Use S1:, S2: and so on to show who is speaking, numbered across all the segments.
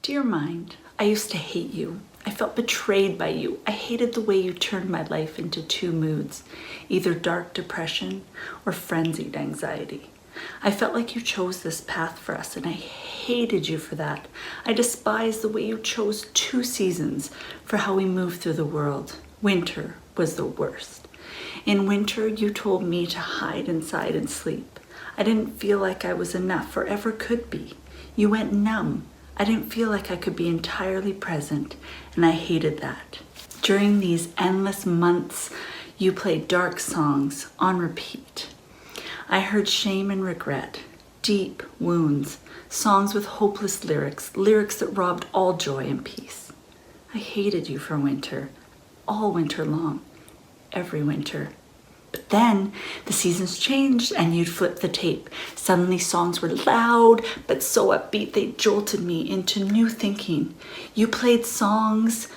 S1: Dear mind, I used to hate you. I felt betrayed by you. I hated the way you turned my life into two moods, either dark depression or frenzied anxiety. I felt like you chose this path for us, and I hated you for that. I despised the way you chose two seasons for how we moved through the world. Winter was the worst. In winter, you told me to hide inside and sleep. I didn't feel like I was enough or ever could be. You went numb. I didn't feel like I could be entirely present, and I hated that. During these endless months, you played dark songs on repeat. I heard shame and regret, deep wounds, songs with hopeless lyrics, lyrics that robbed all joy and peace. I hated you for winter, all winter long, every winter. But then the seasons changed and you'd flip the tape. Suddenly songs were loud, but so upbeat they jolted me into new thinking. You played songs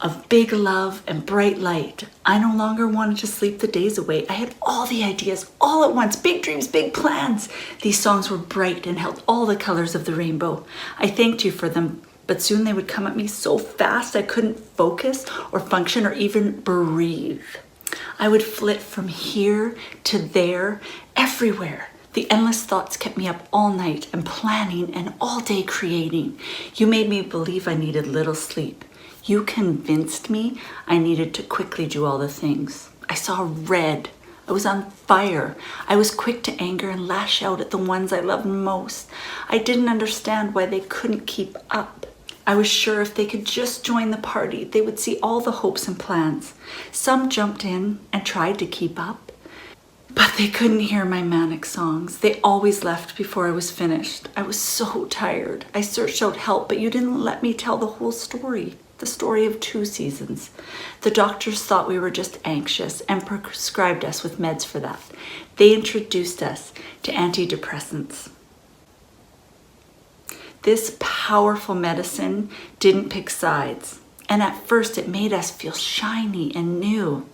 S1: of big love and bright light. I no longer wanted to sleep the days away. I had all the ideas all at once, big dreams, big plans. These songs were bright and held all the colors of the rainbow. I thanked you for them, but soon they would come at me so fast I couldn't focus or function or even breathe. I would flit from here to there, everywhere. The endless thoughts kept me up all night and planning and all day creating. You made me believe I needed little sleep. You convinced me I needed to quickly do all the things. I saw red. I was on fire. I was quick to anger and lash out at the ones I loved most. I didn't understand why they couldn't keep up. I was sure if they could just join the party, they would see all the hopes and plans. Some jumped in and tried to keep up, but they couldn't hear my manic songs. They always left before I was finished. I was so tired. I searched out help, but you didn't let me tell the whole story, the story of two seasons. The doctors thought we were just anxious and prescribed us with meds for that. They introduced us to antidepressants. This powerful medicine didn't pick sides, and at first it made us feel shiny and new.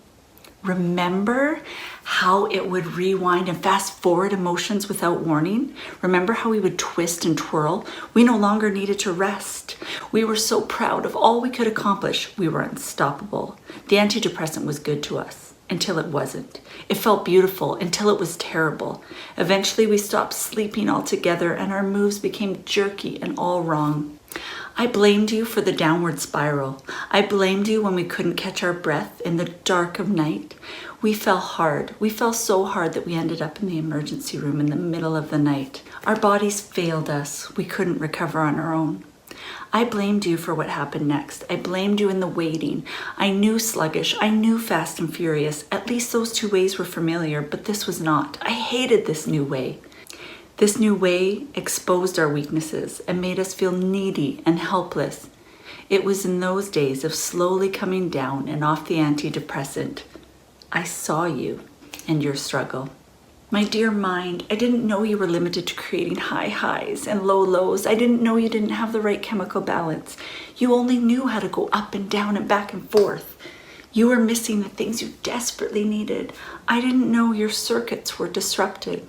S1: Remember how it would rewind and fast forward emotions without warning? Remember how we would twist and twirl? We no longer needed to rest. We were so proud of all we could accomplish. We were unstoppable. The antidepressant was good to us until it wasn't. It felt beautiful until it was terrible. Eventually we stopped sleeping altogether and our moves became jerky and all wrong. I blamed you for the downward spiral. I blamed you when we couldn't catch our breath in the dark of night. We fell hard. We fell so hard that we ended up in the emergency room in the middle of the night. Our bodies failed us. We couldn't recover on our own. I blamed you for what happened next. I blamed you in the waiting. I knew sluggish. I knew fast and furious. At least those two ways were familiar, but this was not. I hated this new way. This new way exposed our weaknesses and made us feel needy and helpless. It was in those days of slowly coming down and off the antidepressant. I saw you and your struggle. My dear mind, I didn't know you were limited to creating high highs and low lows. I didn't know you didn't have the right chemical balance. You only knew how to go up and down and back and forth. You were missing the things you desperately needed. I didn't know your circuits were disrupted.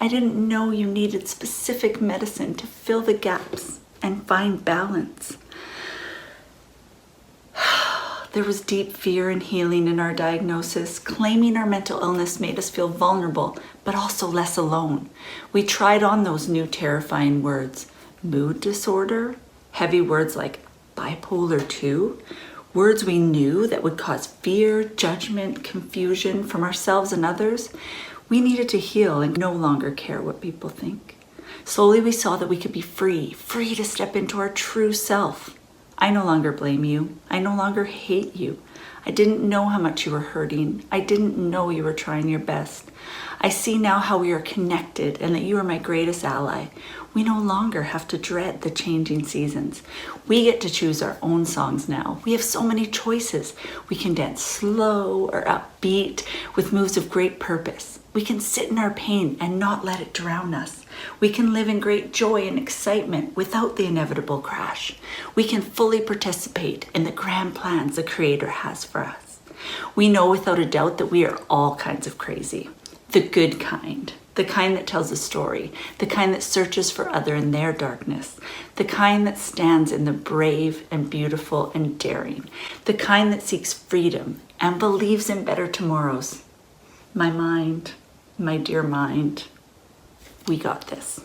S1: I didn't know you needed specific medicine to fill the gaps and find balance. There was deep fear and healing in our diagnosis. Claiming our mental illness made us feel vulnerable, but also less alone. We tried on those new terrifying words. Mood disorder, heavy words like bipolar 2, words we knew that would cause fear, judgment, confusion from ourselves and others. We needed to heal and no longer care what people think. Slowly we saw that we could be free to step into our true self. I no longer blame you. I no longer hate you. I didn't know how much you were hurting. I didn't know you were trying your best. I see now how we are connected and that you are my greatest ally. We no longer have to dread the changing seasons. We get to choose our own songs now. We have so many choices. We can dance slow or upbeat with moves of great purpose. We can sit in our pain and not let it drown us. We can live in great joy and excitement without the inevitable crash. We can fully participate in the grand plans the Creator has for us. We know without a doubt that we are all kinds of crazy. The good kind, the kind that tells a story, the kind that searches for other in their darkness, the kind that stands in the brave and beautiful and daring, the kind that seeks freedom and believes in better tomorrows. My mind, my dear mind, we got this.